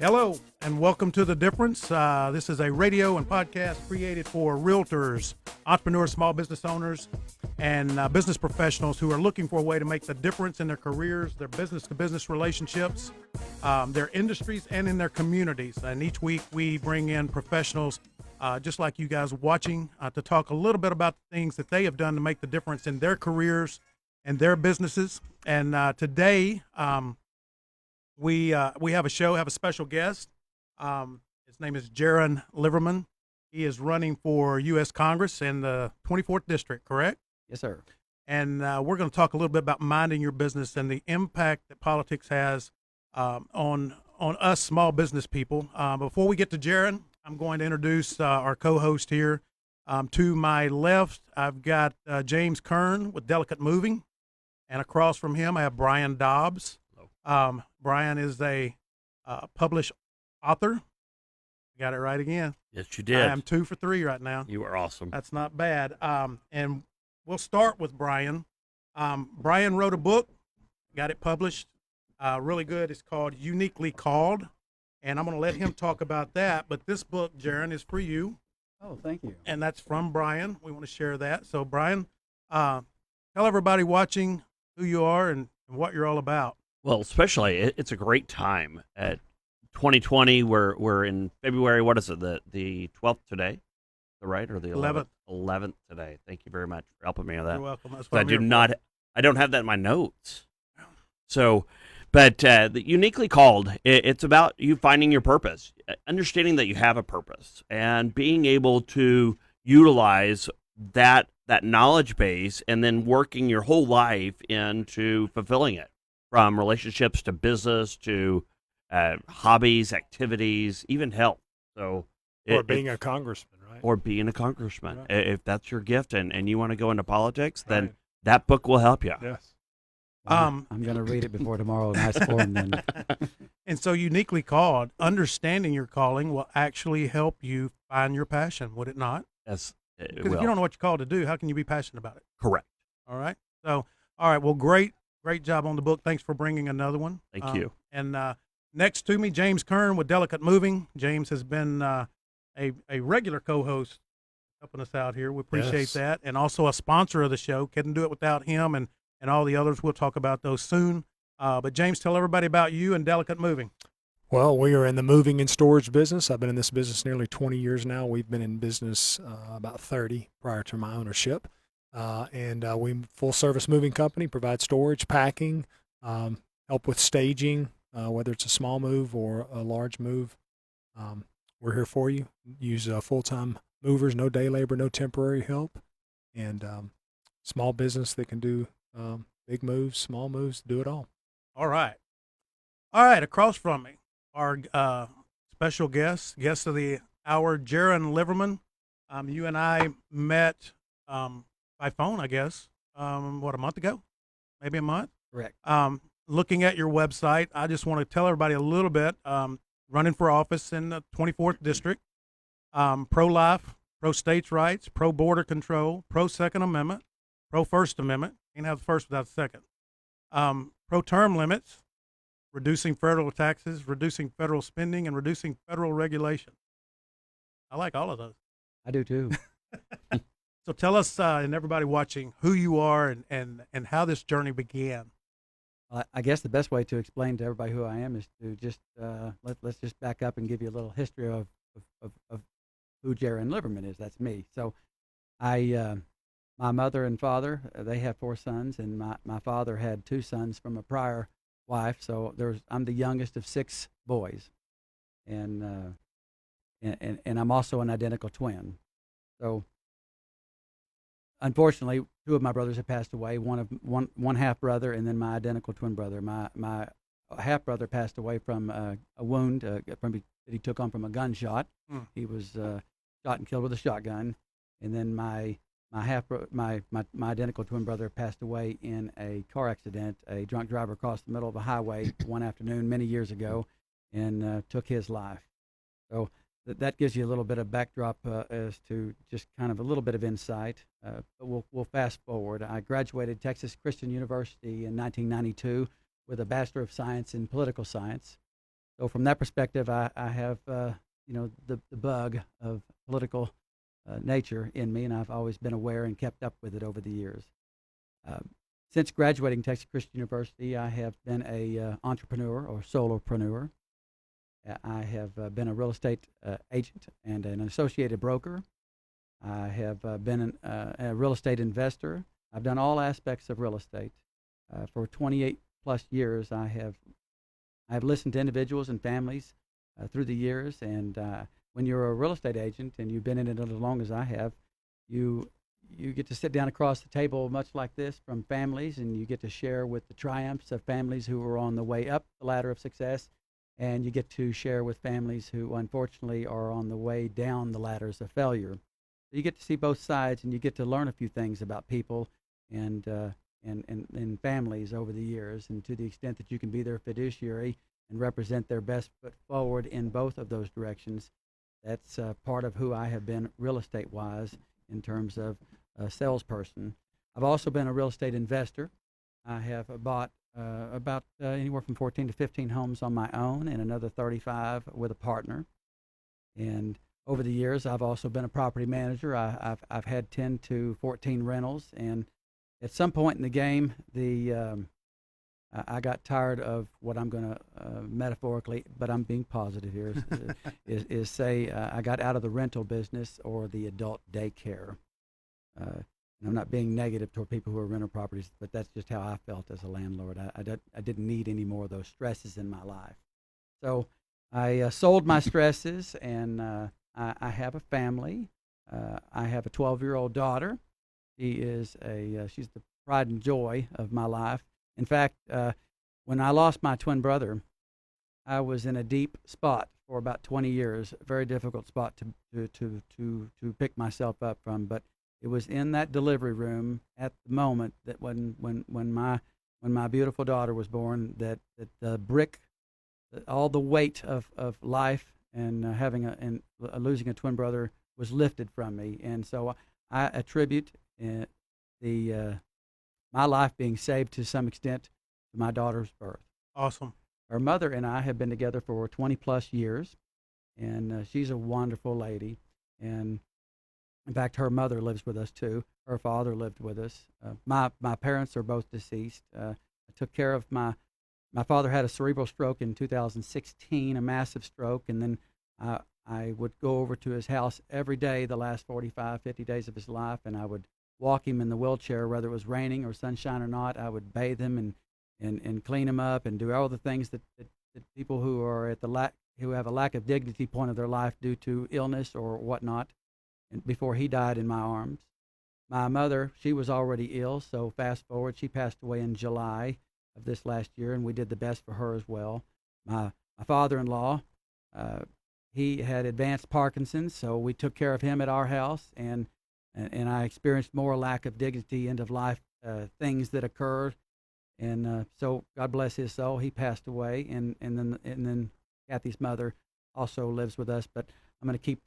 Hello, and welcome to Thedifference. This is a radio and podcast created for realtors, entrepreneurs, small business owners, and business professionals who are looking for a way to make the difference in their careers, their business-to-business relationships, their industries, and in their communities. And each week we bring in professionals just like you guys watching to talk a little bit about the things that they have done to make the difference in their careers and their businesses. And today, we have a special guest. His name is Jeron Liverman. He is running for U.S. Congress in the 24th District, correct? Yes, sir. And we're going to talk a little bit about minding your business and the impact that politics has on us small business people. Before we get to Jeron, I'm going to introduce our co-host here. To my left, I've got James Kern with Delicate Moving, and across from him, I have Brian Dobbs. Brian is a published author. Got it right again. Yes, you did. I am 2 for 3 right now. You are awesome. That's not bad. And we'll start with Brian. Brian wrote a book, got it published, really good. It's called Uniquely Called, and I'm going to let him talk about that. But this book, Jeron, is for you. Oh, thank you. And that's from Brian. We want to share that. So, Brian, tell everybody watching who you are and what you're all about. Well, especially, it's a great time at 2020. We're in February. What is it? The 12th today, right? Or the 11th? 11th today. Thank you very much for helping me with that. You're welcome. That's what I don't have that in my notes. So, but the Uniquely Called, it's about you finding your purpose, understanding that you have a purpose, and being able to utilize that knowledge base, and then working your whole life into fulfilling it. From relationships to business to hobbies, activities, even health. So, or being a congressman, right? Or being a congressman. Right. If that's your gift and you want to go into politics, then Right. that book will help you. Yes. I'm going to read it before tomorrow. Nice form then. And so, Uniquely Called, understanding your calling will actually help you find your passion, would it not? Yes, it Because if will. you don't know what you're called to do, how can you be passionate about it? Correct. All right. So, all right. Well, great job on the book. Thanks for bringing another one. Thank you. And next to me, James Kern with Delicate Moving. James has been a regular co-host helping us out here. We appreciate Yes. that. And also a sponsor of the show. Couldn't do it without him and all the others. We'll talk about those soon. But James, tell everybody about you and Delicate Moving. Well, we are in the moving and storage business. I've been in this business nearly 20 years now. We've been in business about 30 prior to my ownership. And we full-service moving company, provide storage, packing, help with staging, whether it's a small move or a large move. We're here for you. Use full-time movers, no day labor, no temporary help, and small business that can do big moves, small moves, do it all. All right. Across from me, our special guest of the hour, Jeron Liverman. You and I met by phone, I guess, a month ago? Maybe a month? Correct. Looking at your website, I just want to tell everybody a little bit. Running for office in the 24th District, pro-life, pro-states' rights, pro-border control, pro-Second Amendment, pro-First Amendment. Can't have the first without the second. Pro-term limits, reducing federal taxes, reducing federal spending, and reducing federal regulation. I like all of those. I do too. So tell us, and everybody watching, who you are and how this journey began. I guess the best way to explain to everybody who I am is to just let's just back up and give you a little history of who Jeron Liverman is. That's me. So my mother and father, they have 4 sons, and my father had 2 sons from a prior wife. So I'm the youngest of 6 boys, and I'm also an identical twin. So unfortunately, 2 of my brothers have passed away. One half brother, and then my identical twin brother. My half brother passed away from a wound that he took on from a gunshot. He was shot and killed with a shotgun. And then my identical twin brother passed away in a car accident. A drunk driver crossed the middle of a highway one afternoon many years ago and took his life. So that gives you a little bit of backdrop as to just kind of a little bit of insight. But we'll fast forward. I graduated Texas Christian University in 1992 with a Bachelor of Science in Political Science. So from that perspective, I have the bug of political nature in me, and I've always been aware and kept up with it over the years. Since graduating Texas Christian University, I have been a entrepreneur or solopreneur. I have been a real estate agent and an associated broker. I have been a real estate investor. I've done all aspects of real estate. For 28 plus years, I have listened to individuals and families through the years. And when you're a real estate agent and you've been in it as long as I have, you get to sit down across the table much like this from families, and you get to share with the triumphs of families who are on the way up the ladder of success, and you get to share with families who unfortunately are on the way down the ladders of failure. So you get to see both sides, and you get to learn a few things about people and families over the years, and to the extent that you can be their fiduciary and represent their best foot forward in both of those directions, that's part of who I have been real estate-wise in terms of a salesperson. I've also been a real estate investor. I have bought about anywhere from 14 to 15 homes on my own and another 35 with a partner. And over the years, I've also been a property manager. I've had 10 to 14 rentals, and at some point in the game, I got tired of what I'm going to metaphorically, but I'm being positive here, is say I got out of the rental business or the adult daycare. And I'm not being negative toward people who are rental properties, but that's just how I felt as a landlord. I didn't need any more of those stresses in my life. So I sold my stresses, and I have a family. I have a 12-year-old daughter. She's the pride and joy of my life. In fact, when I lost my twin brother, I was in a deep spot for about 20 years, a very difficult spot to pick myself up from. But it was in that delivery room at the moment that when my beautiful daughter was born, that the brick, all the weight of life and losing a twin brother was lifted from me. And so I attribute my life being saved to some extent to my daughter's birth. Awesome. Her mother and I have been together for 20 plus years, and she's a wonderful lady. And in fact, her mother lives with us too. Her father lived with us. My parents are both deceased. I took care of my father had a cerebral stroke in 2016, a massive stroke, and then I would go over to his house every day the last 45, 50 days of his life, and I would walk him in the wheelchair, whether it was raining or sunshine or not. I would bathe him and clean him up and do all the things that people who are who have a lack of dignity point of their life due to illness or whatnot. And before he died in my arms, my mother, she was already ill. So fast forward, she passed away in July of this last year, and we did the best for her as well. My father-in-law, he had advanced Parkinson's, so we took care of him at our house, and I experienced more lack of dignity, end of life things that occurred, and so God bless his soul. He passed away, and then Kathy's mother also lives with us. But I'm going to keep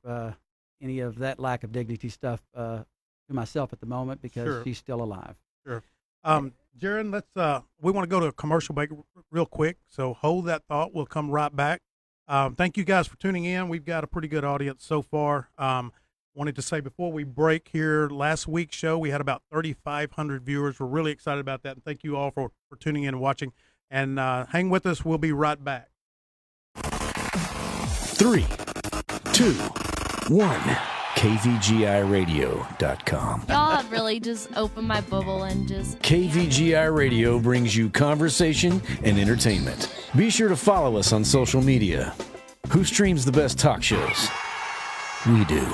any of that lack of dignity stuff to myself at the moment because Sure. she's still alive. Sure. Jeron, we want to go to a commercial break real quick, so hold that thought. We'll come right back. Thank you guys for tuning in. We've got a pretty good audience so far. Wanted to say before we break here, last week's show, we had about 3,500 viewers. We're really excited about that. And thank you all for tuning in and watching. And hang with us. We'll be right back. 3, 2, 1. KVGIRadio.com. Y'all have really just opened my bubble and just... KVGI Radio brings you conversation and entertainment. Be sure to follow us on social media. Who streams the best talk shows? We do.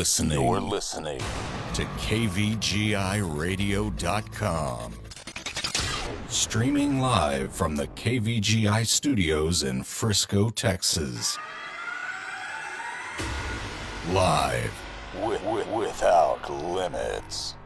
listening to KVGIRadio.com. Streaming live from the KVGI studios in Frisco, Texas. Live without limits.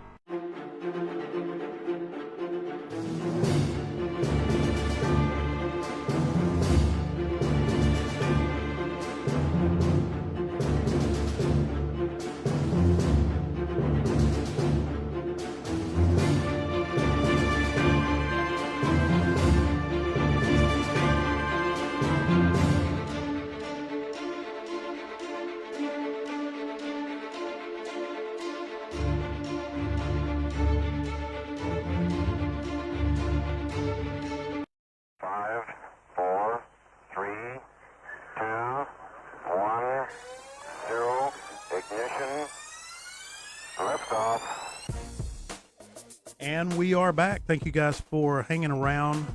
And we are back. Thank you guys for hanging around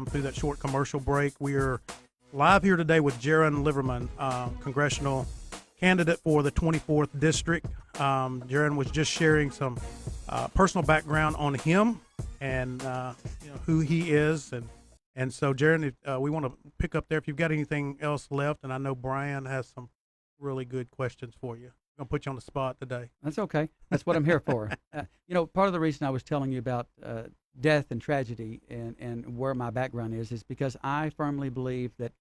through that short commercial break. We are live here today with Jeron Liverman, congressional candidate for the 24th District. Jeron was just sharing some personal background on him and who he is. And so, Jeron, we want to pick up there. If you've got anything else left, and I know Brian has some really good questions for you. I'm going to put you on the spot today. That's okay. That's what I'm here for. Part of the reason I was telling you about death and tragedy and where my background is because I firmly believe that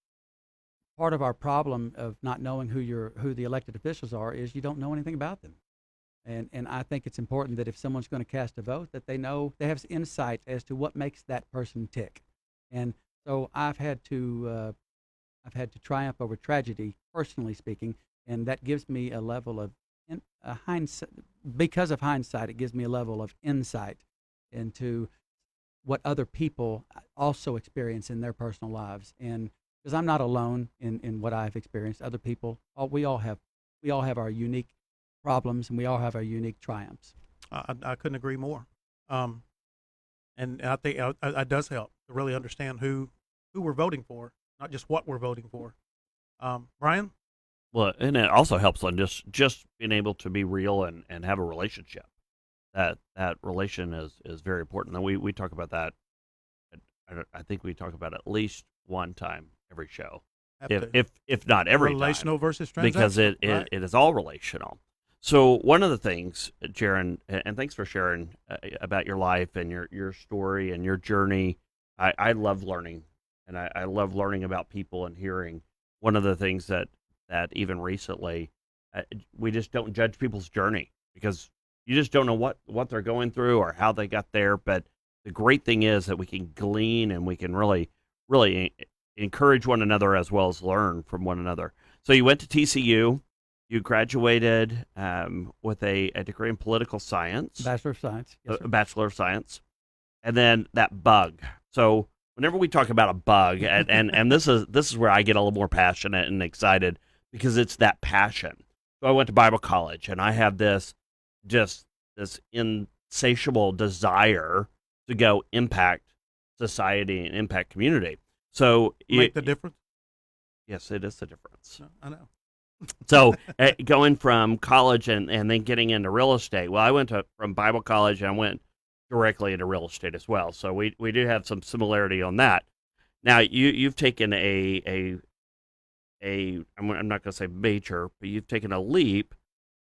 part of our problem of not knowing who the elected officials are is you don't know anything about them. And I think it's important that if someone's going to cast a vote, that they have insight as to what makes that person tick. And so I've had to triumph over tragedy, personally speaking. And that gives me a level of hindsight. Because of hindsight, it gives me a level of insight into what other people also experience in their personal lives. And because I'm not alone in what I've experienced, other people, we all have our unique problems, and we all have our unique triumphs. I couldn't agree more. And I think it does help to really understand who we're voting for, not just what we're voting for. Brian? Well, and it also helps on just being able to be real and have a relationship. That relation is very important. And we talk about that. I think we talk about it at least one time every show, if not every relational time, versus transactional, because it is all relational. So one of the things, Jeron, and thanks for sharing about your life and your story and your journey. I love learning, and I love learning about people and hearing. One of the things that even recently, we just don't judge people's journey because you just don't know what they're going through or how they got there. But the great thing is that we can glean and we can really, really encourage one another as well as learn from one another. So you went to TCU, you graduated with a degree in political science. Bachelor of Science. Yes, a Bachelor of Science. And then that bug. So whenever we talk about a bug, and this is where I get a little more passionate and excited, because it's that passion. So I went to Bible college, and I have this insatiable desire to go impact society and impact community. So make the difference. Yes, it is the difference. No, I know. So going from college and then getting into real estate. Well, I went from Bible college and I went directly into real estate as well. So we do have some similarity on that. Now you've taken I'm not going to say major, but you've taken a leap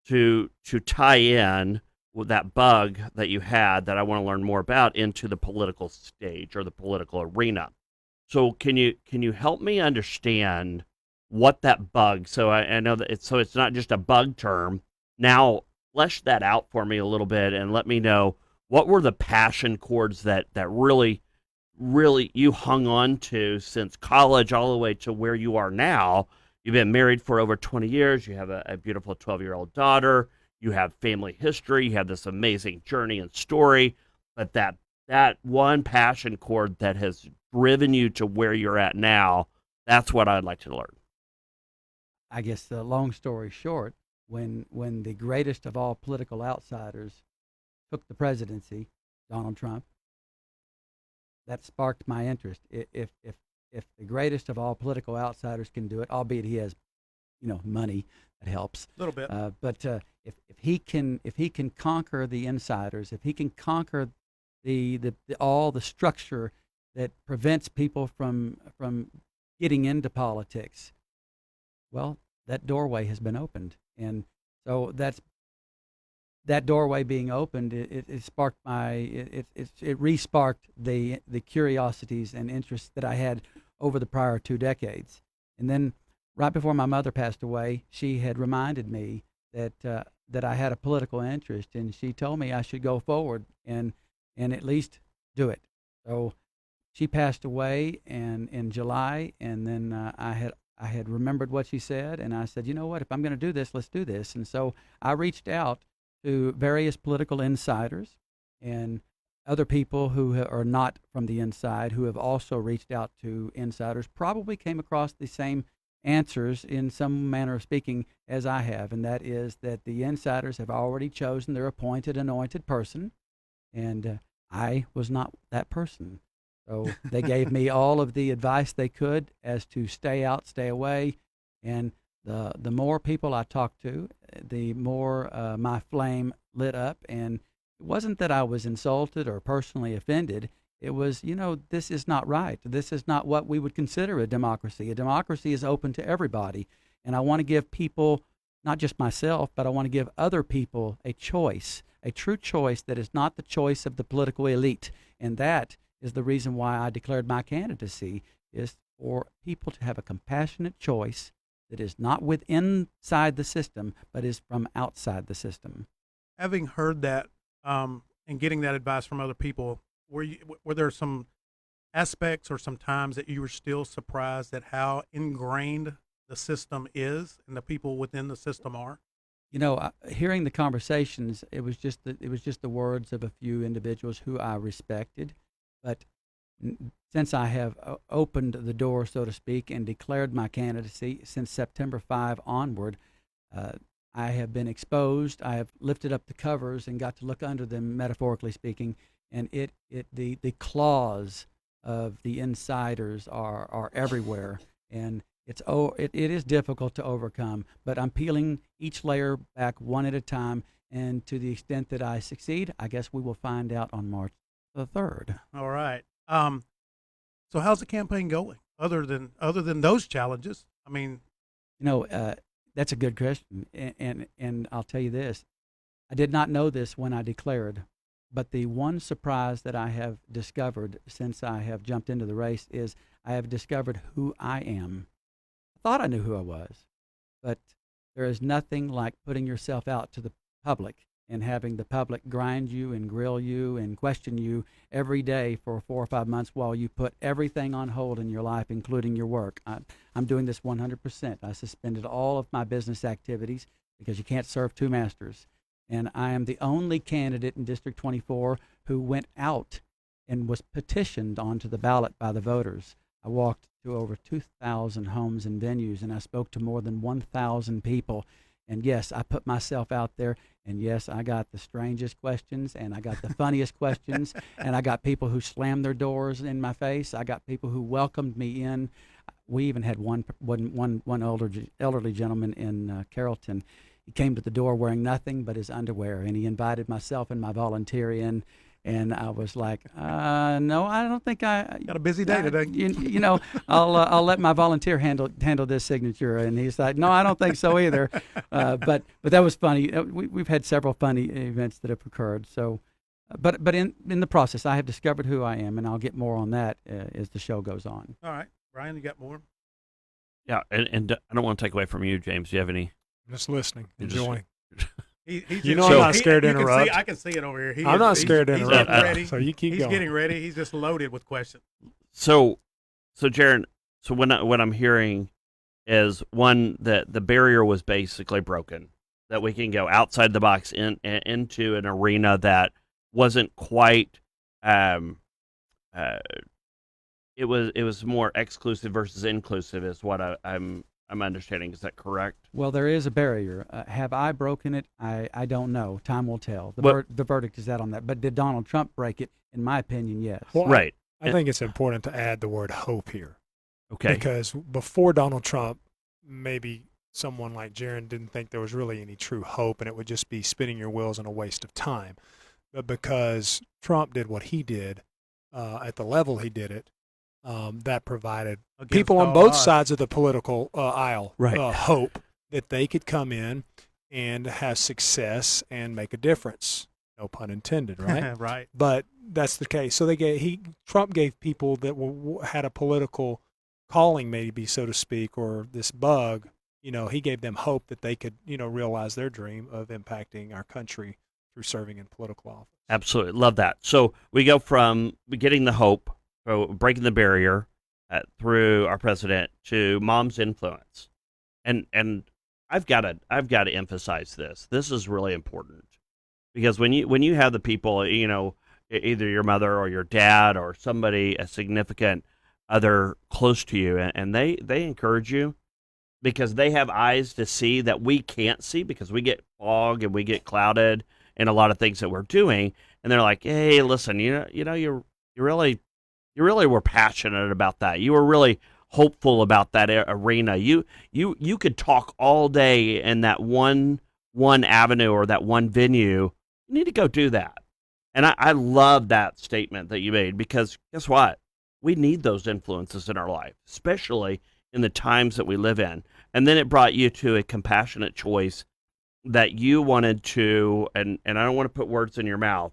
to tie in with that bug that you had that I want to learn more about into the political stage or the political arena. So can you help me understand what that bug? So I know that it's not just a bug term. Now flesh that out for me a little bit and let me know what were the passion chords that really you hung on to since college all the way to where you are now. You've been married for over 20 years. You have a beautiful 12-year-old daughter. You have family history. You have this amazing journey and story. But that one passion chord that has driven you to where you're at now, that's what I'd like to learn. I guess the long story short, when the greatest of all political outsiders took the presidency, Donald Trump, that sparked my interest. If the greatest of all political outsiders can do it, albeit he has, money, It helps. A little bit. But if he can conquer the insiders, if he can conquer the all the structure that prevents people from getting into politics, well, that doorway has been opened, and so that doorway being opened, it sparked it re-sparked the curiosities and interests that I had over the prior 2 decades. And then right before my mother passed away, she had reminded me that I had a political interest, and she told me I should go forward and at least do it. So she passed away in July, and then I had remembered what she said, and I said, you know what, if I'm going to do this, let's do this. And so I reached out to various political insiders and other people who are not from the inside, who have also reached out to insiders, probably came across the same answers in some manner of speaking as I have, and that is that the insiders have already chosen their appointed, anointed person, and I was not that person. So they gave me all of the advice they could as to stay out, stay away, and the more people I talked to, the more my flame lit up. And it wasn't that I was insulted or personally offended. It was, this is not right. This is not what we would consider a democracy. A democracy is open to everybody. And I want to give people, not just myself, but I want to give other people a choice, a true choice that is not the choice of the political elite. And that is the reason why I declared my candidacy, is for people to have a compassionate choice that is not inside the system, but is from outside the system. Having heard that and getting that advice from other people, were there some aspects or some times that you were still surprised at how ingrained the system is and the people within the system are? Hearing the conversations, it was just the words of a few individuals who I respected, but since I have opened the door, so to speak, and declared my candidacy since September 5 onward, I have been exposed. I have lifted up the covers and got to look under them, metaphorically speaking, and the claws of the insiders are everywhere, and it is difficult to overcome. But I'm peeling each layer back one at a time, and to the extent that I succeed, I guess we will find out on March the 3rd. All right. So how's the campaign going? Other than those challenges, I mean, that's a good question, and I'll tell you this: I did not know this when I declared, but the one surprise that I have discovered since I have jumped into the race is I have discovered who I am. I thought I knew who I was, but there is nothing like putting yourself out to the public and having the public grind you and grill you and question you every day for 4 or 5 months while you put everything on hold in your life, including your work. I'm doing this 100%. I suspended all of my business activities because you can't serve 2 masters. And I am the only candidate in District 24 who went out and was petitioned onto the ballot by the voters. I walked to over 2,000 homes and venues, and I spoke to more than 1,000 people. And yes, I put myself out there, and yes, I got the strangest questions, and I got the funniest questions, and I got people who slammed their doors in my face. I got people who welcomed me in. We even had one elderly gentleman in Carrollton. He came to the door wearing nothing but his underwear, and he invited myself and my volunteer in. And I was like, no, I don't think I got a busy day today. I'll let my volunteer handle this signature. And he's like, no, I don't think so either. But that was funny. We've had several funny events that have occurred. So, but in the process, I have discovered who I am, and I'll get more on that as the show goes on. All right, Brian, you got more? Yeah, and I don't want to take away from you, James. Do you have any? I'm just listening, enjoying. I'm not scared to interrupt. I can see it over here. I'm not scared to interrupt. He's ready. So you keep going. He's getting ready. He's just loaded with questions. So Jeron, what I'm hearing is, one, that the barrier was basically broken, that we can go outside the box into an arena that wasn't quite. It was more exclusive versus inclusive, is what I'm understanding. Is that correct? Well, there is a barrier. Have I broken it? I don't know. Time will tell. The verdict is out on that. But did Donald Trump break it? In my opinion, yes. Well, right. I think it's important to add the word hope here. Okay. Because before Donald Trump maybe someone like Jeron didn't think there was really any true hope and it would just be spinning your wheels and a waste of time. But because Trump did what he did at the level he did it, that provided Against people on all both odds. sides of the political aisle Right. hope that they could come in and have success and make a difference. No pun intended, right? Right. But that's the case. So Trump gave people that had a political calling, maybe so to speak, or this bug. He gave them hope that they could, realize their dream of impacting our country through serving in political office. Absolutely. Love that. So we go from getting the hope, breaking the barrier through our president to mom's influence. And I've got to emphasize this. This is really important because when you have the people, either your mother or your dad or somebody, a significant other close to you, and they encourage you because they have eyes to see that we can't see because we get fog and we get clouded in a lot of things that we're doing, and they're like, "Hey, listen, you really were passionate about that. You were really hopeful about that arena. You could talk all day in that one avenue or that one venue. You need to go do that." And I love that statement that you made because guess what? We need those influences in our life, especially in the times that we live in. And then it brought you to a compassionate choice that you wanted to, and I don't want to put words in your mouth,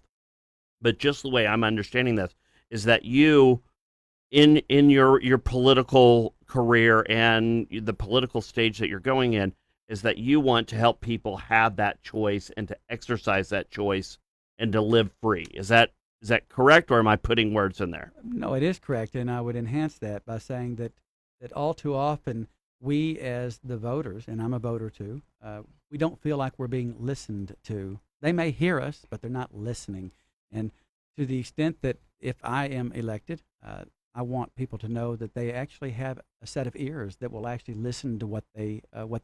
but just the way I'm understanding this is that you, in your political career and the political stage that you're going in, is that you want to help people have that choice and to exercise that choice and to live free. Is that correct, or am I putting words in there? No, it is correct, and I would enhance that by saying that all too often we as the voters, and I'm a voter too, we don't feel like we're being listened to. They may hear us, but they're not listening. And to the extent that if I am elected, I want people to know that they actually have a set of ears that will actually listen to what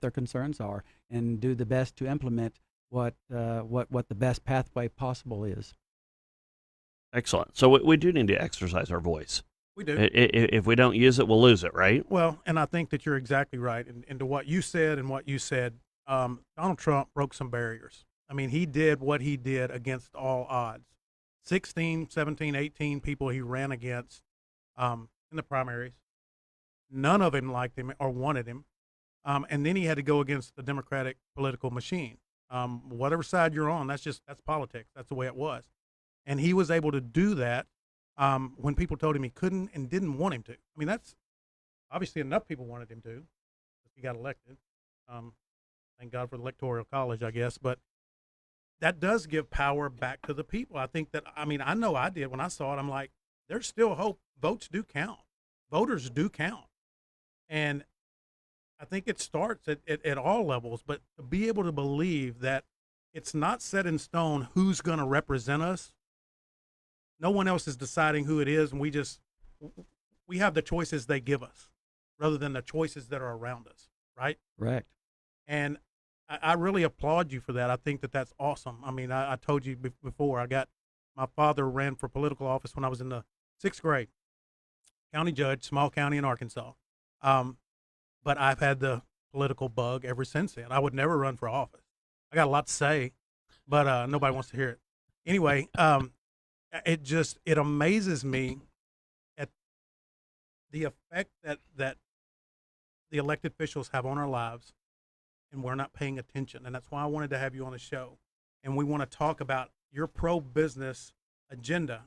their concerns are and do the best to implement what the best pathway possible is. Excellent. So we do need to exercise our voice. We do. If we don't use it, we'll lose it, right? Well, and I think that you're exactly right. And to what you said, Donald Trump broke some barriers. I mean, he did what he did against all odds. 16, 17, 18 people he ran against in the primaries. None of them liked him or wanted him. And then he had to go against the Democratic political machine. Whatever side you're on, that's politics. That's the way it was. And he was able to do that when people told him he couldn't and didn't want him to. I mean, that's obviously enough people wanted him to. He got elected. Thank God for the Electoral College, I guess. But that does give power back to the people. I think that, I know I did when I saw it. I'm like, there's still hope. Votes do count. Voters do count. And I think it starts at all levels. But to be able to believe that it's not set in stone who's going to represent us. No one else is deciding who it is, and we have the choices they give us rather than the choices that are around us, right? Correct. And I really applaud you for that. I think that that's awesome. I mean, I told you before, my father ran for political office when I was in the 6th grade, county judge, small county in Arkansas. But I've had the political bug ever since then. I would never run for office. I got a lot to say, but nobody wants to hear it. Anyway, it amazes me at the effect that the elected officials have on our lives, and we're not paying attention. And that's why I wanted to have you on the show. And we want to talk about your pro-business agenda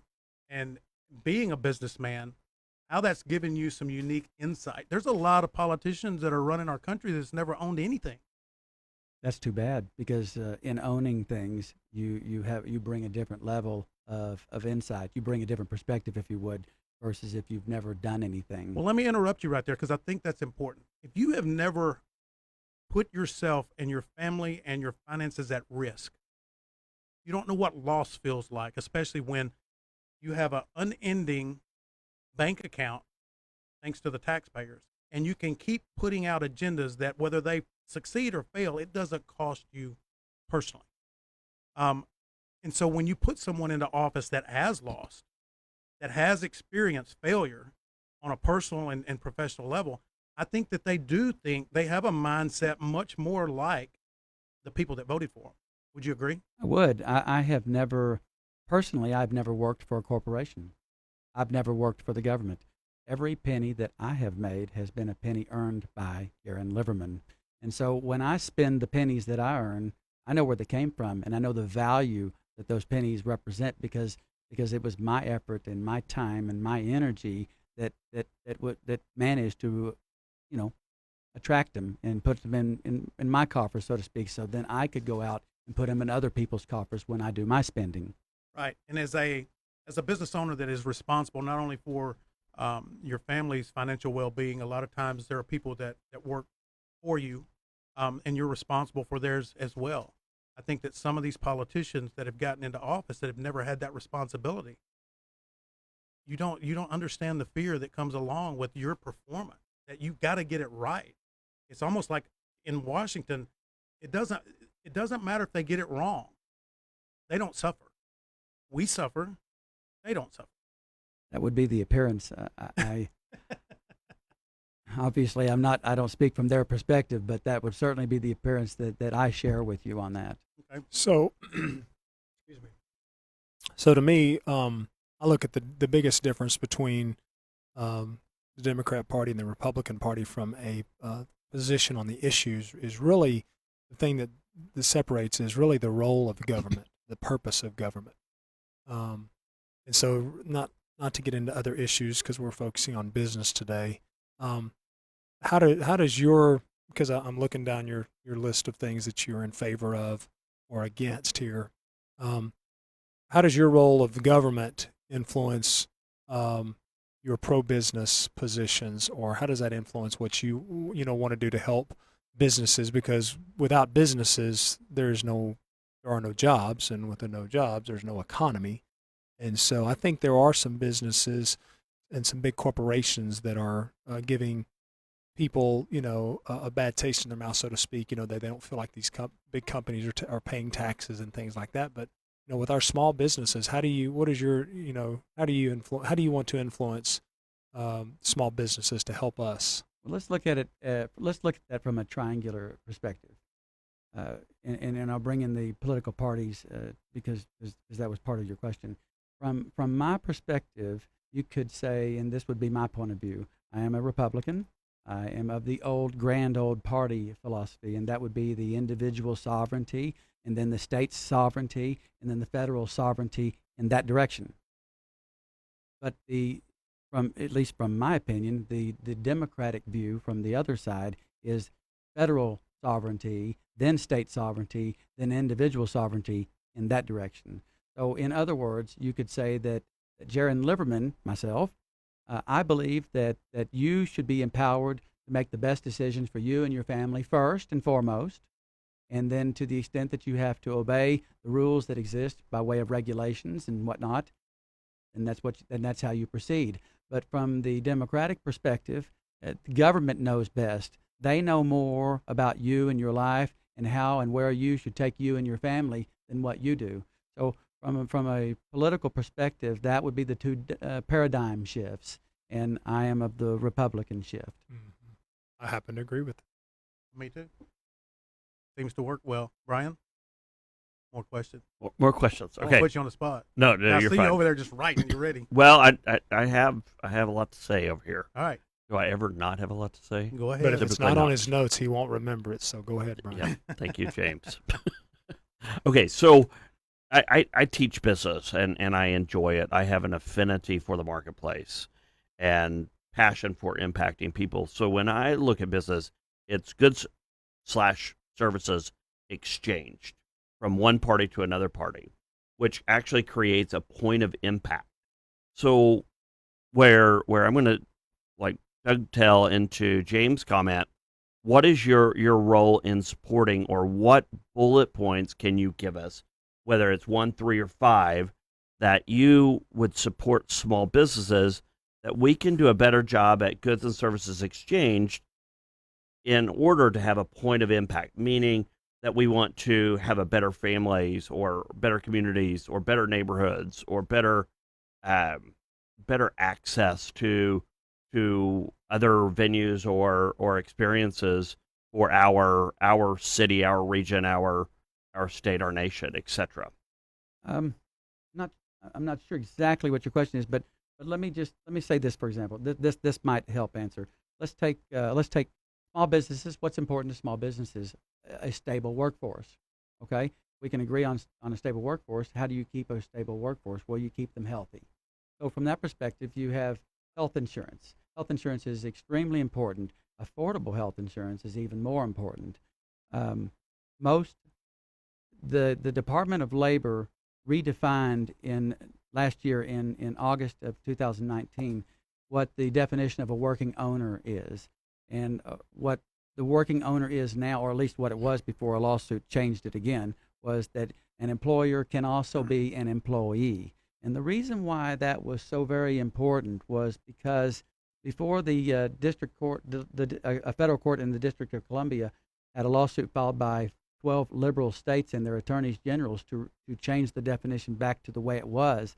and being a businessman, how that's given you some unique insight. There's a lot of politicians that are running our country that's never owned anything. That's too bad because in owning things, you bring a different level of insight. You bring a different perspective, if you would, versus if you've never done anything. Well, let me interrupt you right there because I think that's important. If you have never put yourself and your family and your finances at risk, you don't know what loss feels like, especially when you have an unending bank account, thanks to the taxpayers, and you can keep putting out agendas that whether they succeed or fail, it doesn't cost you personally. And so when you put someone into office that has lost, that has experienced failure on a personal and professional level, I think that they do think they have a mindset much more like the people that voted for them. Would you agree? I would. I have never, personally, I've never worked for a corporation. I've never worked for the government. Every penny that I have made has been a penny earned by Jeron Liverman. And so when I spend the pennies that I earn, I know where they came from, and I know the value that those pennies represent because it was my effort and my time and my energy that managed to, attract them and put them in my coffers, so to speak. So then I could go out and put them in other people's coffers when I do my spending. Right. And as a business owner that is responsible not only for your family's financial well-being, a lot of times there are people that work for you, and you're responsible for theirs as well. I think that some of these politicians that have gotten into office that have never had that responsibility, you don't understand the fear that comes along with your performance, that you've got to get it right. It's almost like in Washington, it doesn't matter if they get it wrong. They don't suffer. We suffer. They don't suffer. That would be the appearance. I obviously I don't speak from their perspective, but that would certainly be the appearance that I share with you on that. Okay. So, Excuse me. so to me, I look at the biggest difference between the Democrat Party and the Republican Party from a position on the issues is really the thing that separates is really the role of the government, the purpose of government. And so not to get into other issues because we're focusing on business today. How does your, because I'm looking down your list of things that you're in favor of or against here. How does your role of the government influence your pro-business positions, or how does that influence what you want to do to help businesses? Because without businesses, there are no jobs, and with no jobs, there's no economy. And so I think there are some businesses and some big corporations that are giving people, a bad taste in their mouth, so to speak. They don't feel like these big companies are paying taxes and things like that. But with our small businesses, how do you want to influence small businesses to help us? Well, let's look at it. Let's look at that from a triangular perspective, and I'll bring in the political parties because that was part of your question. From my perspective, you could say, and this would be my point of view, I am a Republican. I am of the grand old party philosophy, and that would be the individual sovereignty, and then the state's sovereignty, and then the federal sovereignty in that direction. But at least from my opinion, the Democratic view from the other side is federal sovereignty, then state sovereignty, then individual sovereignty in that direction. So in other words, you could say that Jeron Liverman, myself, I believe that you should be empowered to make the best decisions for you and your family first and foremost, and then to the extent that you have to obey the rules that exist by way of regulations and whatnot, and that's how you proceed. But from the Democratic perspective, the government knows best. They know more about you and your life and how and where you should take you and your family than what you do. So from a political perspective, that would be the two paradigm shifts, and I am of the Republican shift. Mm-hmm. I happen to agree with that. Me too. Seems to work well. Brian, more questions? More questions. I won't Okay. put you on the spot. No, I you're see fine. you over there just writing. You're ready. Well, I have a lot to say over here. All right. Do I ever not have a lot to say? Go ahead. But if it's Typically not on not. his notes, he won't remember it. So go ahead, Brian. Yeah. Thank you, James. Okay, so I teach business and I enjoy it. I have an affinity for the marketplace and passion for impacting people. So when I look at business, it's goods/services exchanged from one party to another party, which actually creates a point of impact. So where I'm going to dovetail into James' comment, what is your role in supporting, or what bullet points can you give us, whether it's 1, 3, or 5, that you would support small businesses that we can do a better job at goods and services exchanged in order to have a point of impact, meaning that we want to have a better families or better communities or better neighborhoods or better access to to other venues or experiences for our city, our region, our state, our nation, etc. Not I'm not sure exactly what your question is, but let me say this, for example. This might help answer. Let's take small businesses. What's important to small businesses? A stable workforce. Okay, we can agree on a stable workforce. How do you keep a stable workforce? Well, you keep them healthy. So from that perspective, you have health insurance. Health insurance is extremely important. Affordable health insurance is even more important. The Department of Labor redefined last year in August of 2019 what the definition of a working owner is, and what the working owner is now, or at least what it was before a lawsuit changed it again, was that an employer can also be an employee. And the reason why that was so very important was because before the district court, a federal court in the District of Columbia had a lawsuit filed by 12 liberal states and their attorneys generals to change the definition back to the way it was,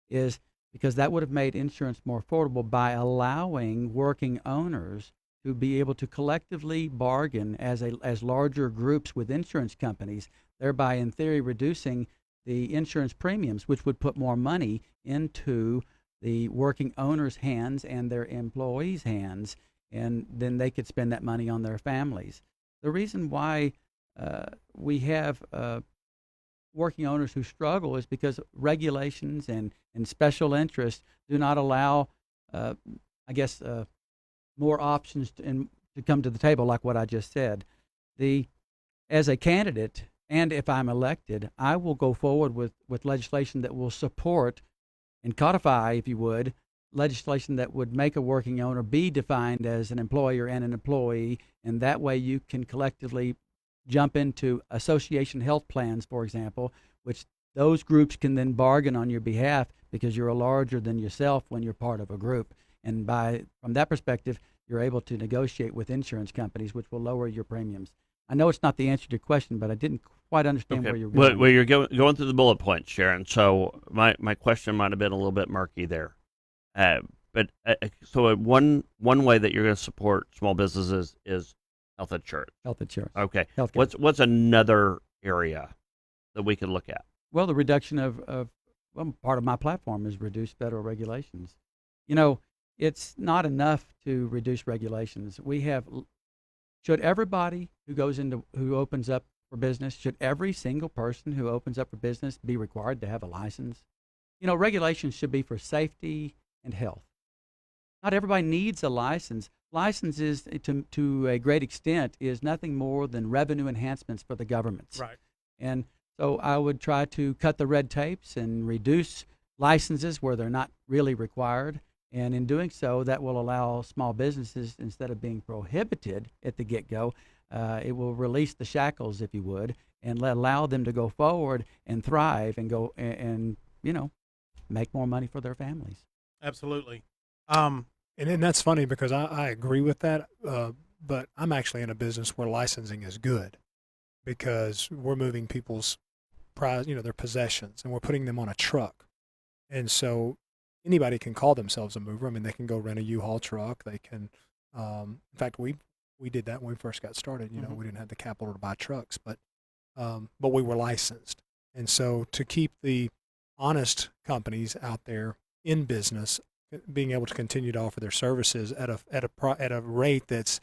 is because that would have made insurance more affordable by allowing working owners to be able to collectively bargain as larger groups with insurance companies, thereby in theory reducing the insurance premiums, which would put more money into the working owners' hands and their employees' hands, and then they could spend that money on their families. The reason why we have working owners who struggle is because regulations and special interests do not allow, more options to come to the table, like what I just said. As a candidate, and if I'm elected, I will go forward with legislation that will support and codify, if you would, legislation that would make a working owner be defined as an employer and an employee, and that way you can collectively jump into association health plans, for example, which those groups can then bargain on your behalf because you're larger than yourself when you're part of a group. And from that perspective, you're able to negotiate with insurance companies, which will lower your premiums. I know it's not the answer to your question, but I didn't quite understand where you're going. Well, you're going through the bullet points, Jeron. So my question might have been a little bit murky there. So one way that you're going to support small businesses is health insurance. Health insurance. Okay. Healthcare. What's another area that we could look at? Well, the reduction of part of my platform is reduce federal regulations. It's not enough to reduce regulations. Should everybody who opens up for business, should every single person who opens up for business be required to have a license? Regulations should be for safety and health. Not everybody needs a license. Licenses, to a great extent, is nothing more than revenue enhancements for the governments. Right. And so I would try to cut the red tapes and reduce licenses where they're not really required. And in doing so, that will allow small businesses, instead of being prohibited at the get-go, it will release the shackles, if you would, and allow them to go forward and thrive and go and make more money for their families. Absolutely. And then that's funny because I agree with that, but I'm actually in a business where licensing is good because we're moving people's their possessions, and we're putting them on a truck. And so anybody can call themselves a mover. I mean, they can go rent a U-Haul truck. They can, in fact, we did that when we first got started. We didn't have the capital to buy trucks, but we were licensed. And so to keep the honest companies out there in business, being able to continue to offer their services at a rate that's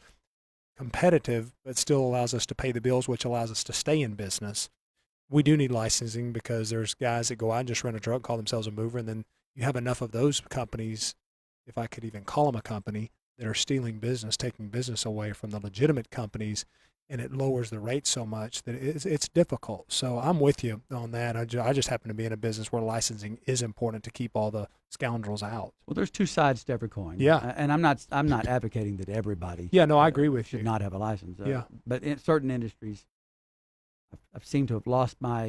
competitive, but still allows us to pay the bills, which allows us to stay in business. We do need licensing because there's guys that go out and just rent a truck, call themselves a mover, and then you have enough of those companies, if I could even call them a company, that are stealing business, taking business away from the legitimate companies, and it lowers the rate so much that it's difficult. So I'm with you on that. I just happen to be in a business where licensing is important to keep all the scoundrels out. Well, there's two sides to every coin. Yeah. And I'm not advocating that everybody Yeah, no, I agree with should you. not have a license. Yeah. But in certain industries, I've seemed to have lost my,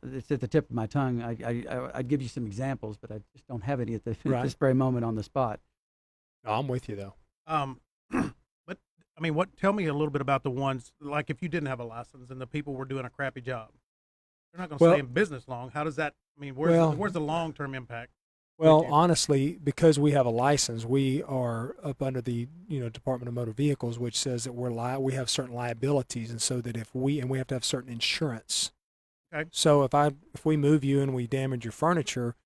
it's at the tip of my tongue. I'd give you some examples, but I just don't have any at this very moment on the spot. No, I'm with you, though. But I mean, tell me a little bit about the ones, like if you didn't have a license and the people were doing a crappy job, they're not going to stay in business long. How does that, I mean, where's the long-term impact? Well, with you? honestly, because we have a license, we are up under the Department of Motor Vehicles, which says that we have certain liabilities, and so that if we have to have certain insurance. Okay. So if we move you and we damage your furniture,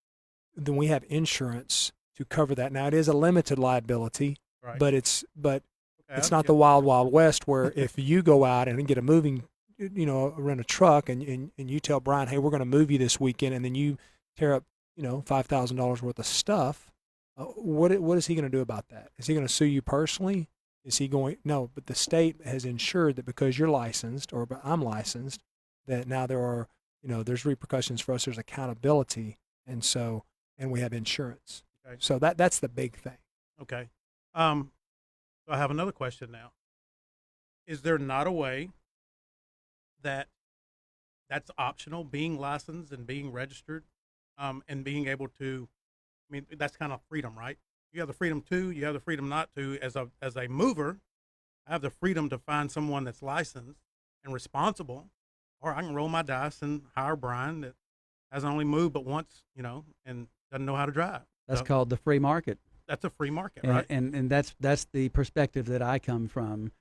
then we have insurance to cover that. Now it is a limited liability, Right. but it's Okay, not the wild wild west where if you go out and get a moving, rent a truck and you tell Brian, hey, we're going to move you this weekend, and then you tear up $5,000 worth of stuff. What is he going to do about that? Is he going to sue you personally? Is he going? No, but the state has ensured that because you're licensed or I'm licensed, that now there's repercussions for us. There's accountability, and we have insurance. Okay. So that's the big thing. Okay. So I have another question now. Is there not a way that's optional, being licensed and being registered, and being able to? I mean, that's kind of freedom, right? You have the freedom to. You have the freedom not to. As a mover, I have the freedom to find someone that's licensed and responsible, or I can roll my dice and hire Brian that hasn't only moved but once, and doesn't know how to drive. That's So called the free market. that's a free market, right? And that's the perspective that I come from.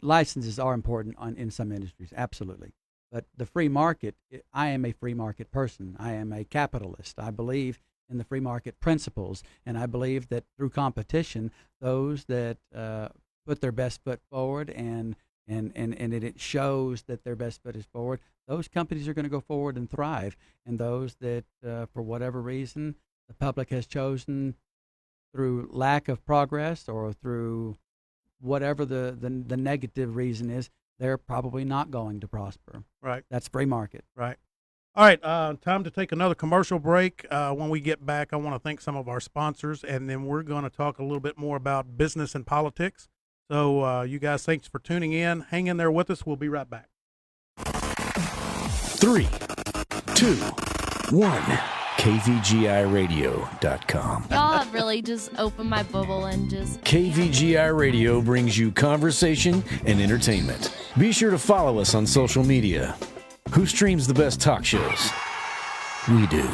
Licenses are important in some industries, absolutely. But the free market, I am a free market person. I am a capitalist. I believe in the free market principles, and I believe that through competition, those that put their best foot forward and it shows that their best foot is forward, those companies are going to go forward and thrive. And those that, for whatever reason, the public has chosen through lack of progress or through whatever the negative reason is, they're probably not going to prosper. Right. That's free market. Right. All right, time to take another commercial break. When we get back, I want to thank some of our sponsors, and then we're going to talk a little bit more about business and politics. So you guys, thanks for tuning in. Hang in there with us. We'll be right back. 3, 2, 1. KVGIRadio.com. Y'all have really just opened my bubble and just. KVGI Radio brings you conversation and entertainment. Be sure to follow us on social media. Who streams the best talk shows? We do.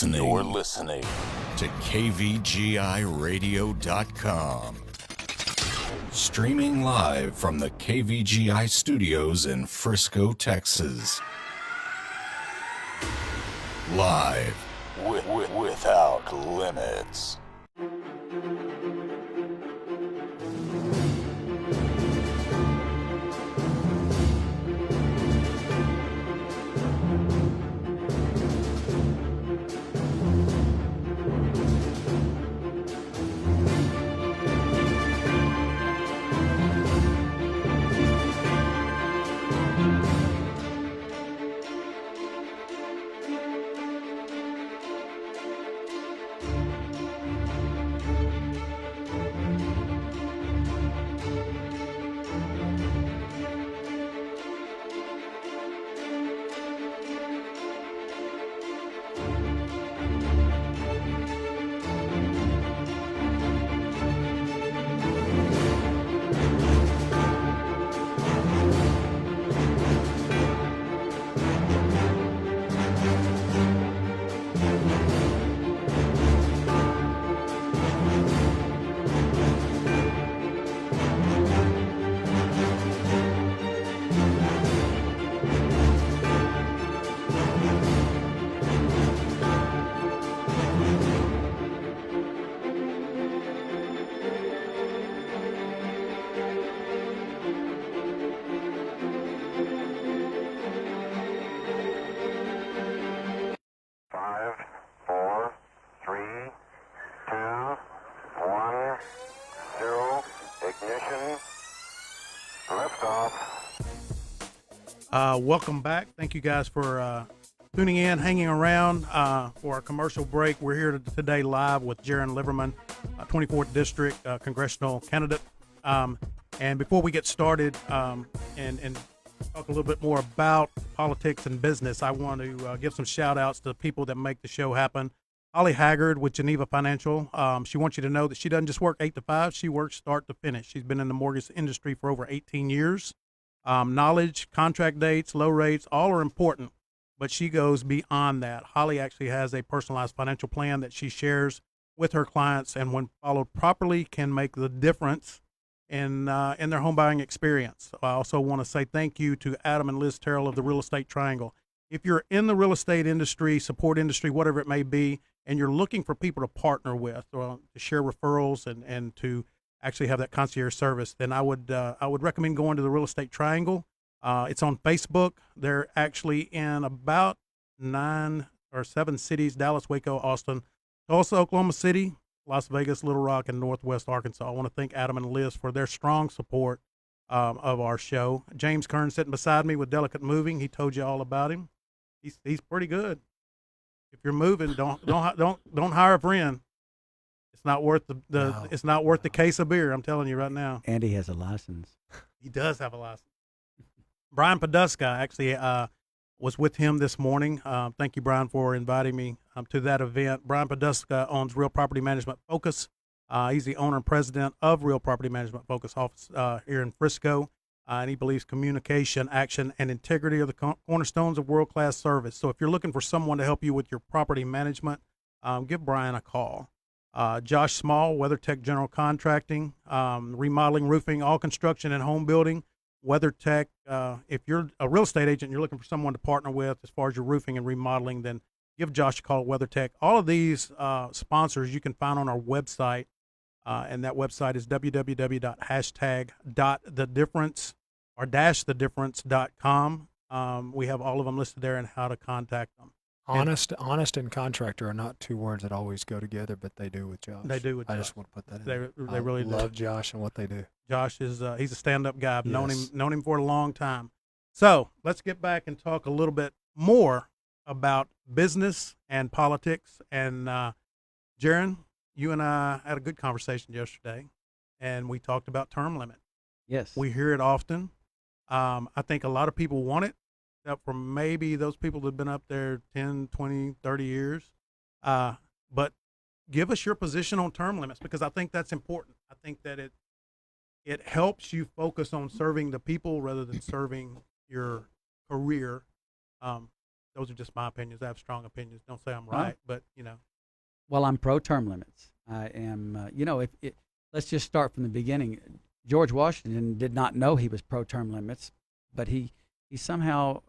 You're listening to KVGIRadio.com. Streaming live from the KVGI studios in Frisco, Texas. Live without limits. Ignition. Liftoff. Welcome back. Thank you guys for tuning in, hanging around for our commercial break. We're here today live with Jeron Liverman, 24th District Congressional candidate. And before we get started and talk a little bit more about politics and business, I want to give some shout outs to the people that make the show happen. Holly Haggard with Geneva Financial. She wants you to know that she doesn't just work 8 to 5. She works start to finish. She's been in the mortgage industry for over 18 years. Knowledge, contract dates, low rates, all are important, but she goes beyond that. Holly actually has a personalized financial plan that she shares with her clients, and when followed properly, can make the difference in their home buying experience. I also want to say thank you to Adam and Liz Terrell of the Real Estate Triangle. If you're in the real estate industry, support industry, whatever it may be, and you're looking for people to partner with or to share referrals and to actually have that concierge service, then I would recommend going to the Real Estate Triangle. It's on Facebook. They're actually in about 9 or 7 cities: Dallas, Waco, Austin, Tulsa, Oklahoma City, Las Vegas, Little Rock, and Northwest Arkansas. I want to thank Adam and Liz for their strong support of our show. James Kern sitting beside me with Delicate Moving. He told you all about him. He's pretty good. If you're moving, don't hire a friend. It's not worth it's not worth the case of beer. I'm telling you right now. Andy has a license. He does have a license. Brian Poduska actually was with him this morning. Thank you, Brian, for inviting me to that event. Brian Poduska owns Real Property Management Focus. He's the owner and president of Real Property Management Focus office here in Frisco. And he believes communication, action, and integrity are the cornerstones of world-class service. So if you're looking for someone to help you with your property management, give Brian a call. Josh Small, WeatherTech General Contracting, remodeling, roofing, all construction and home building. WeatherTech, if you're a real estate agent and you're looking for someone to partner with as far as your roofing and remodeling, then give Josh a call at WeatherTech. All of these sponsors you can find on our website, and that website is www.hashtag.thedifference or -thedifference.com. We have all of them listed there and how to contact them. Honest and contractor are not two words that always go together, but they do with Josh. They do with Josh. I just want to put that in. They really love do. Josh and what they do. Josh is he's a stand-up guy. I've Yes. known him for a long time. So let's get back and talk a little bit more about business and politics. And Jeron, you and I had a good conversation yesterday, and we talked about term limit. Yes. We hear it often. I think a lot of people want it, except for maybe those people that have been up there 10, 20, 30 years. But give us your position on term limits, because I think that's important. I think that it helps you focus on serving the people rather than serving your career. Those are just my opinions. I have strong opinions. Don't say I'm right, but Well, I'm pro term limits. I am, let's just start from the beginning. George Washington did not know he was pro term limits, but he somehow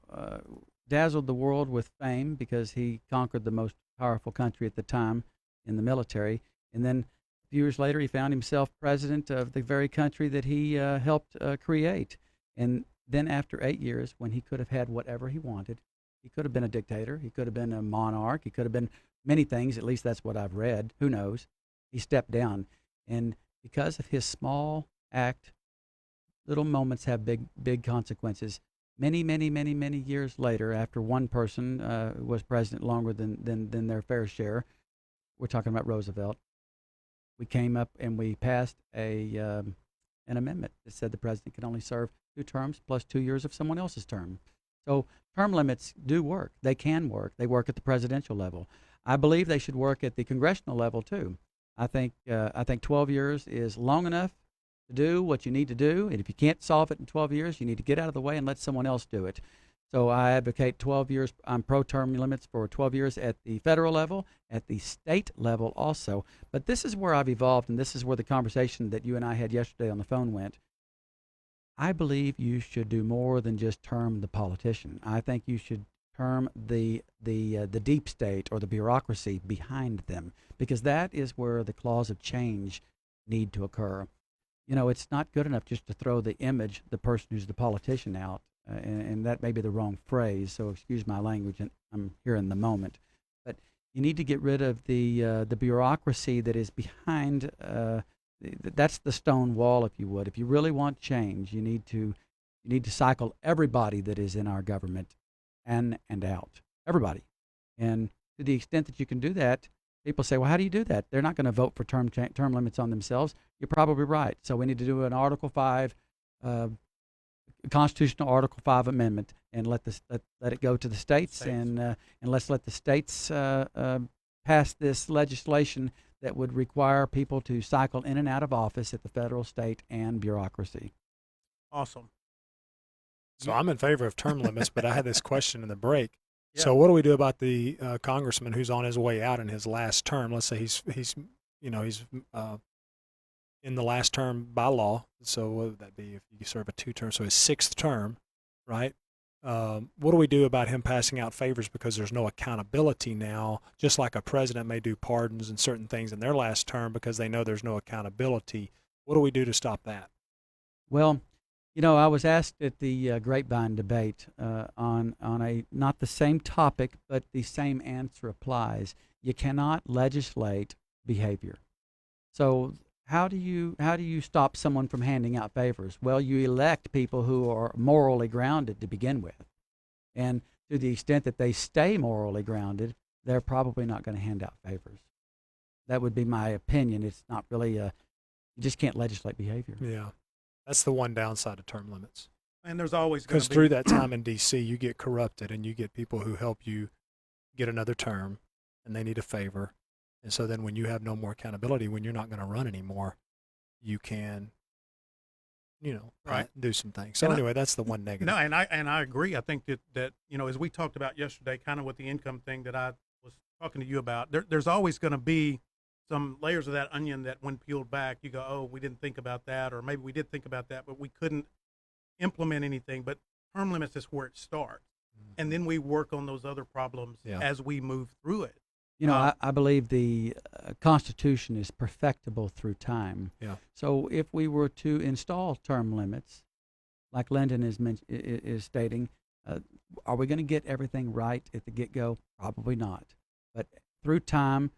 dazzled the world with fame because he conquered the most powerful country at the time in the military. And then a few years later, he found himself president of the very country that he helped create. And then after 8 years, when he could have had whatever he wanted, he could have been a dictator, he could have been a monarch, he could have been many things, at least that's what I've read, who knows, he stepped down. And because of his small act, little moments have big consequences. Many years later, after one person was president longer than their fair share, we're talking about Roosevelt, we came up and we passed an amendment that said the president can only serve 2 terms plus 2 years of someone else's term. So term limits do work. They can work. They work at the presidential level. I believe they should work at the congressional level too. I think 12 years is long enough to do what you need to do, and if you can't solve it in 12 years, you need to get out of the way and let someone else do it. So I advocate 12 years. I'm pro term limits for 12 years at the federal level, at the state level also. But this is where I've evolved, and this is where the conversation that you and I had yesterday on the phone went. I believe you should do more than just term the politician. I think you should term the deep state or the bureaucracy behind them, because that is where the claws of change need to occur. It's not good enough just to throw the image, the person who's the politician out, and that may be the wrong phrase, so excuse my language, and I'm here in the moment. But you need to get rid of the bureaucracy that is behind that's the stone wall, if you would. If you really want change, you need to cycle everybody that is in our government and out, everybody. And to the extent that you can do that, people say, well, how do you do that? They're not going to vote for term limits on themselves. You're probably right. So we need to do an Article 5, constitutional Article 5 amendment, and let it go to the states. And let's let the states pass this legislation that would require people to cycle in and out of office at the federal, state, and bureaucracy. Awesome. So I'm in favor of term limits, but I had this question in the break. Yeah. So what do we do about the congressman who's on his way out in his last term? Let's say he's in the last term by law. So what would that be if you serve a 2 term? So his 6th term, right? What do we do about him passing out favors because there's no accountability now? Just like a president may do pardons and certain things in their last term because they know there's no accountability. What do we do to stop that? Well, I was asked at the Grapevine debate on a not the same topic, but the same answer applies. You cannot legislate behavior. So how do you stop someone from handing out favors? Well, you elect people who are morally grounded to begin with, and to the extent that they stay morally grounded, they're probably not going to hand out favors. That would be my opinion. It's not really you just can't legislate behavior. Yeah. That's the one downside of term limits. And there's always going Because to be, through that time in D.C., you get corrupted and you get people who help you get another term and they need a favor. And so then when you have no more accountability, when you're not going to run anymore, you can, Right. do some things. So And anyway, that's the one negative. No, and I agree. I think that as we talked about yesterday, kind of with the income thing that I was talking to you about, there's always going to be some layers of that onion that when peeled back, you go, oh, we didn't think about that, or maybe we did think about that, but we couldn't implement anything. But term limits is where it starts. Mm-hmm. And then we work on those other problems as we move through it. I believe the Constitution is perfectible through time. Yeah. So if we were to install term limits, like Lyndon is stating, are we going to get everything right at the get-go? Probably not. But through time,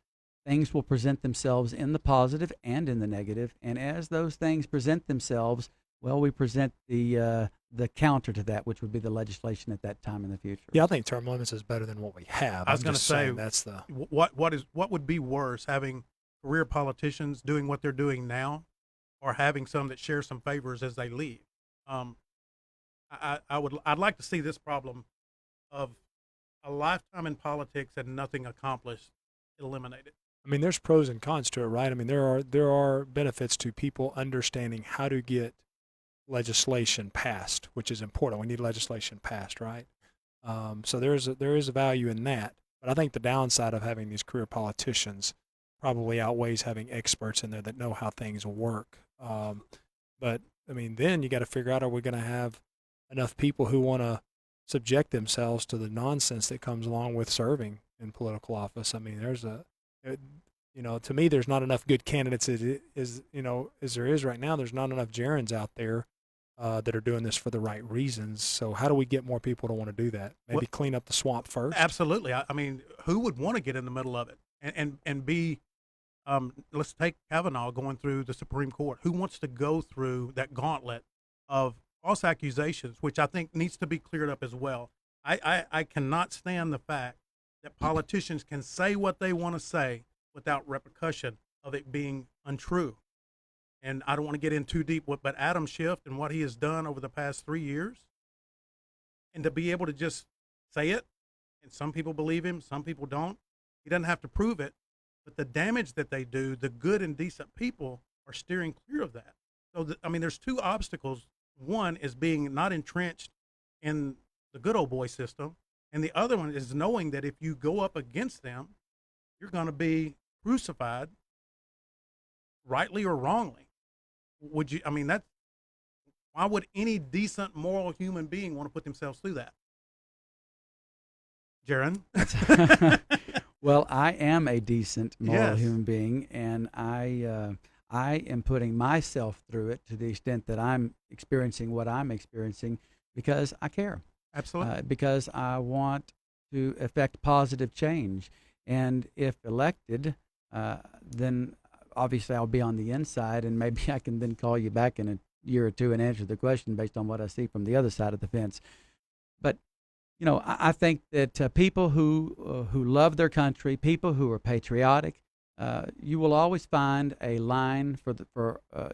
things will present themselves in the positive and in the negative. And as those things present themselves, well, we present the counter to that, which would be the legislation at that time in the future. Yeah, I think term limits is better than what we have. I was going to say, that's the what would be worse, having career politicians doing what they're doing now, or having some that share some favors as they leave? I'd like to see this problem of a lifetime in politics and nothing accomplished eliminated. I mean, there's pros and cons to it, right? I mean, there are benefits to people understanding how to get legislation passed, which is important. We need legislation passed, right? So there is a value in that. But I think the downside of having these career politicians probably outweighs having experts in there that know how things work. But I mean, then you got to figure out, are we going to have enough people who want to subject themselves to the nonsense that comes along with serving in political office? I mean, to me, there's not enough good candidates as there is right now. There's not enough Jerons out there that are doing this for the right reasons. So how do we get more people to want to do that? Maybe clean up the swamp first? Absolutely. I mean, who would want to get in the middle of it and be, let's take Kavanaugh going through the Supreme Court. Who wants to go through that gauntlet of false accusations, which I think needs to be cleared up as well? I cannot stand the fact that politicians can say what they want to say without repercussion of it being untrue. And I don't want to get in too deep with, but Adam Schiff and what he has done over the past 3 years, and to be able to just say it, and some people believe him, some people don't. He doesn't have to prove it, but the damage that they do, the good and decent people are steering clear of that. So, there's two obstacles. One is being not entrenched in the good old boy system, and the other one is knowing that if you go up against them, you're going to be crucified, rightly or wrongly. Why would any decent, moral human being want to put themselves through that? Jeron? Well, I am a decent, moral Yes. human being, and I am putting myself through it to the extent that I'm experiencing what I'm experiencing because I care. Absolutely. Because I want to effect positive change. And if elected, then obviously I'll be on the inside, and maybe I can then call you back in a year or two and answer the question based on what I see from the other side of the fence. But I think that people who love their country, people who are patriotic, you will always find a line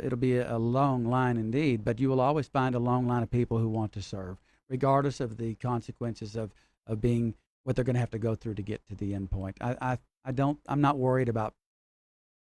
it'll be a long line indeed, but you will always find a long line of people who want to serve, regardless of the consequences of being what they're going to have to go through to get to the end point. I'm not worried about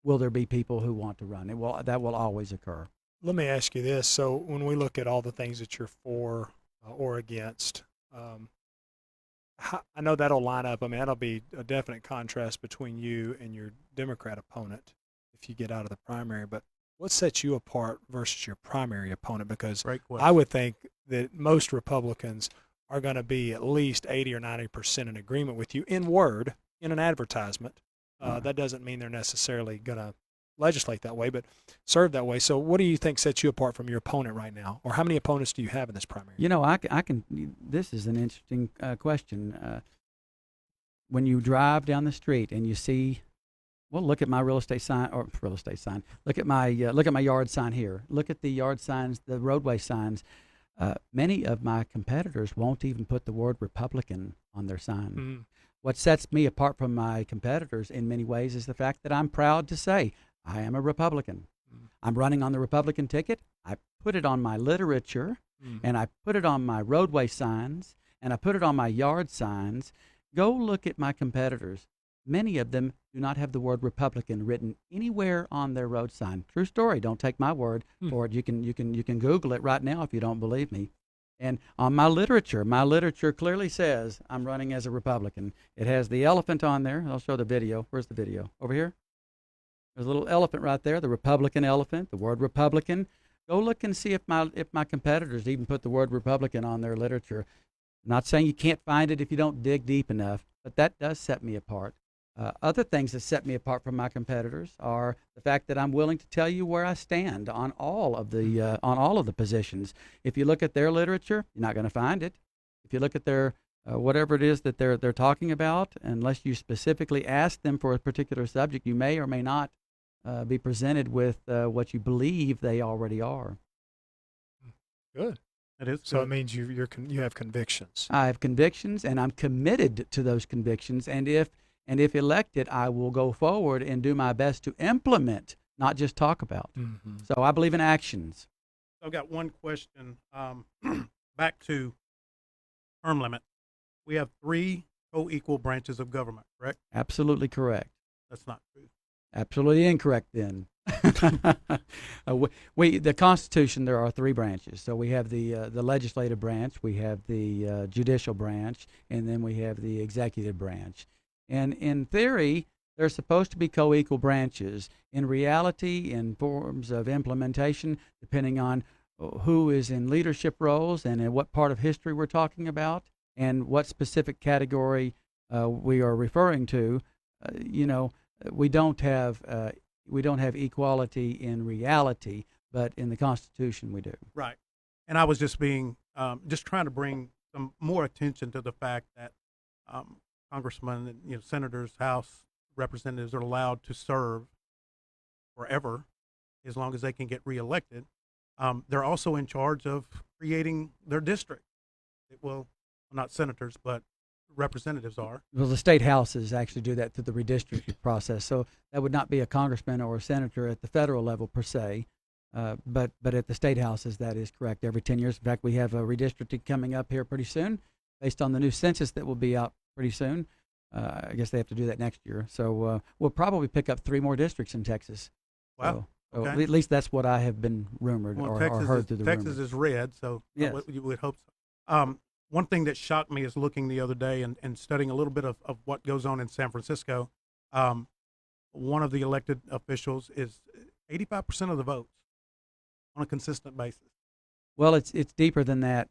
will there be people who want to run. That will always occur. Let me ask you this. So when we look at all the things that you're for or against, I know that'll line up. I mean, that'll be a definite contrast between you and your Democrat opponent if you get out of the primary. But what sets you apart versus your primary opponent? Because I would think that most Republicans are going to be at least 80 or 90% in agreement with you in word, in an advertisement. That doesn't mean they're necessarily going to legislate that way, but serve that way. So what do you think sets you apart from your opponent right now? Or how many opponents do you have in this primary? This is an interesting question. When you drive down the street and you see, look at my real estate sign. Look at my yard sign here. Look at the yard signs, the roadway signs. Many of my competitors won't even put the word Republican on their sign. Mm-hmm. What sets me apart from my competitors in many ways is the fact that I'm proud to say I am a Republican. Mm-hmm. I'm running on the Republican ticket. I put it on my literature, and I put it on my roadway signs, and I put it on my yard signs. Go look at my competitors. Many of them do not have the word Republican written anywhere on their road sign. True story. Don't take my word for it. You can Google it right now if you don't believe me. And on my literature clearly says I'm running as a Republican. It has the elephant on there. I'll show the video. Where's the video? Over here? There's a little elephant right there, the Republican elephant, the word Republican. Go look and see if my competitors even put the word Republican on their literature. I'm not saying you can't find it if you don't dig deep enough, but that does set me apart. Other things that set me apart from my competitors are the fact that I'm willing to tell you where I stand on all of the positions. If you look at their literature, you're not going to find it. If you look at their whatever it is that they're talking about, unless you specifically ask them for a particular subject, you may or may not be presented with what you believe they already are. Good. It is. So it means you have convictions. I have convictions, and I'm committed to those convictions. And if elected, I will go forward and do my best to implement, not just talk about. Mm-hmm. So I believe in actions. I've got one question. Back to term limit. We have 3 co-equal branches of government, correct? Absolutely correct. That's not true. Absolutely incorrect then. The Constitution, there are 3 branches. So we have the legislative branch, we have the judicial branch, and then we have the executive branch. And in theory, they're supposed to be co-equal branches. In reality, in forms of implementation, depending on who is in leadership roles and in what part of history we're talking about and what specific category we are referring to, we don't have equality in reality, but in the Constitution we do. Right. And I was just just trying to bring some more attention to the fact that congressmen and senators, House representatives are allowed to serve forever as long as they can get reelected. They're also in charge of creating their district. Well, not senators, but representatives are. Well, the state houses actually do that through the redistricting process. So that would not be a congressman or a senator at the federal level per se, but at the state houses, that is correct. Every 10 years. In fact, we have a redistricting coming up here pretty soon based on the new census that will be out pretty soon. I guess they have to do that next year. So we'll probably pick up 3 more districts in Texas. Wow. So okay. At least that's what I have been rumored or heard through the rumors. Texas is red, so yes. You would hope so. One thing that shocked me is looking the other day and studying a little bit of what goes on in San Francisco. One of the elected officials is 85% of the votes on a consistent basis. Well, it's deeper than that.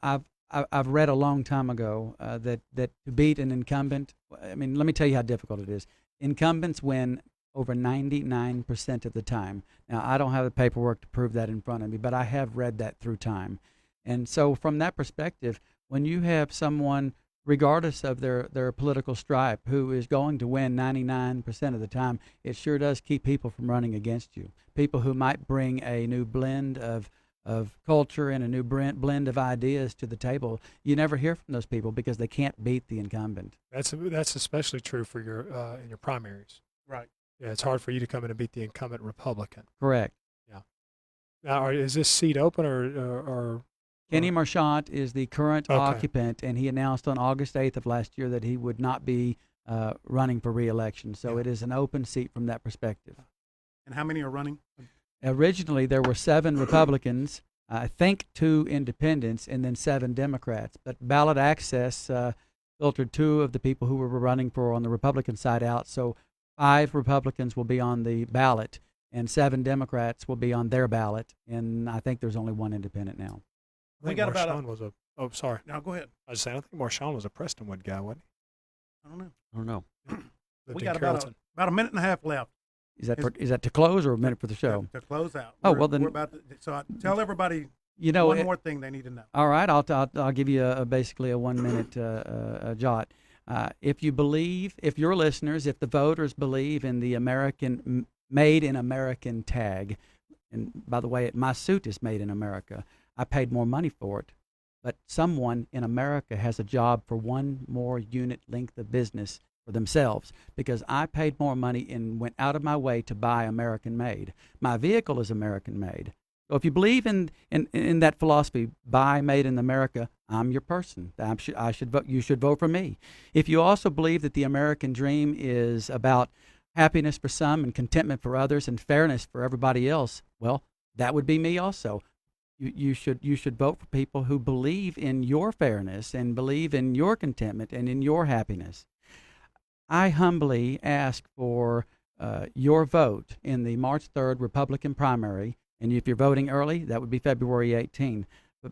I've read a long time ago that to beat an incumbent, let me tell you how difficult it is. Incumbents win over 99% of the time. Now, I don't have the paperwork to prove that in front of me, but I have read that through time. And so from that perspective, when you have someone regardless of their political stripe, who is going to win 99% of the time. It sure does keep people from running against you. People who might bring a new blend of culture and a new blend of ideas to the table. You never hear from those people because they can't beat the incumbent. That's especially true for your in your primaries. Right. Yeah, it's hard for you to come in and beat the incumbent Republican. Correct. Yeah. Now, is this seat open or Kenny Marchant is the current Okay. occupant, and he announced on August 8th of last year that he would not be running for re-election. So Yeah. it is an open seat from that perspective. And how many are running? Originally, there were 7 Republicans, I think 2 independents, and then 7 Democrats. But ballot access filtered 2 of the people who were running for on the Republican side out. So 5 Republicans will be on the ballot, and 7 Democrats will be on their ballot. And I think there's only 1 independent now. I We think got about Marshawn was a. Oh, sorry. Now go ahead. I was saying I think Marshawn was a Prestonwood guy, wasn't I don't know. I don't know. he? Lived We in got Carrollton. about a minute and a half left. Is that to close or a minute for the show? To close out. Oh, We're- well, then- we're about to, so I tell everybody You know, one more thing they need to know. all right, I'll give you basically a 1 minute jot. If your listeners, if the voters believe in the Made in American tag, and by the way, my suit is made in America. I paid more money for it, but someone in America has a job for 1 more unit length of business for themselves because I paid more money and went out of my way to buy American made. My vehicle is American made. So if you believe in that philosophy, buy made in America, I'm your person. I should vote. You should vote for me. If you also believe that the American dream is about happiness for some and contentment for others and fairness for everybody else, well, that would be me also. You should vote for people who believe in your fairness and believe in your contentment and in your happiness. I humbly ask for your vote in the March 3rd Republican primary, and if you're voting early, that would be February 18.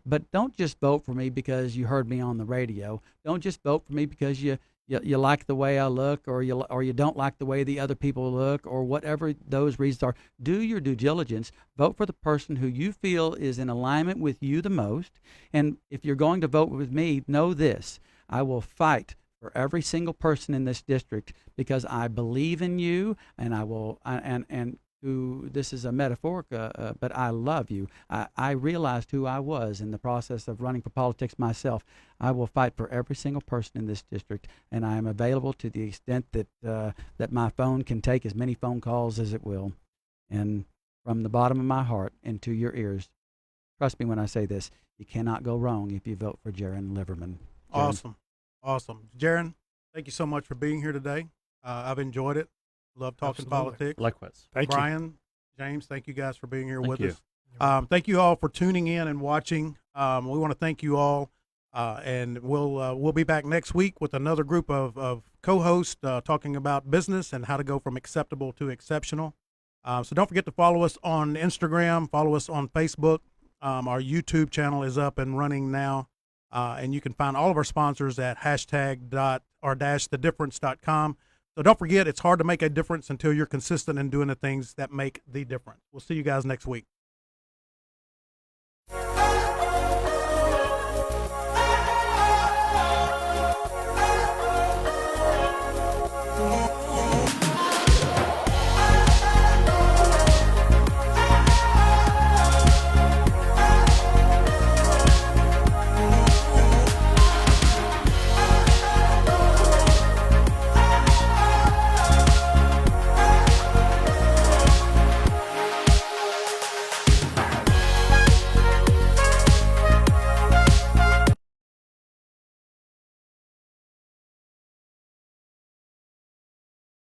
But don't just vote for me because you heard me on the radio. Don't just vote for me because you like the way I look, or you don't like the way the other people look, or whatever those reasons are. Do your due diligence. Vote for the person who you feel is in alignment with you the most. And if you're going to vote with me, know this: I will fight for every single person in this district because I believe in you, and I will. This is a metaphoric, but I love you. I realized who I was in the process of running for politics myself. I will fight for every single person in this district, and I am available to the extent that my phone can take as many phone calls as it will. And from the bottom of my heart and to your ears, trust me when I say this, you cannot go wrong if you vote for Jeron Liverman. Jeron. Awesome. Jeron, thank you so much for being here today. I've enjoyed it. Love talking Absolutely. politics. Likewise. Thank you. Brian, James, thank you guys for being here with you. us. Thank you all for tuning in and watching. We want to thank you all, and we'll be back next week with another group of co-hosts talking about business and how to go from acceptable to exceptional. So don't forget to follow us on Instagram, follow us on Facebook. Our YouTube channel is up and running now, and you can find all of our sponsors at #thedifference.com. So don't forget, it's hard to make a difference until you're consistent in doing the things that make the difference. We'll see you guys next week.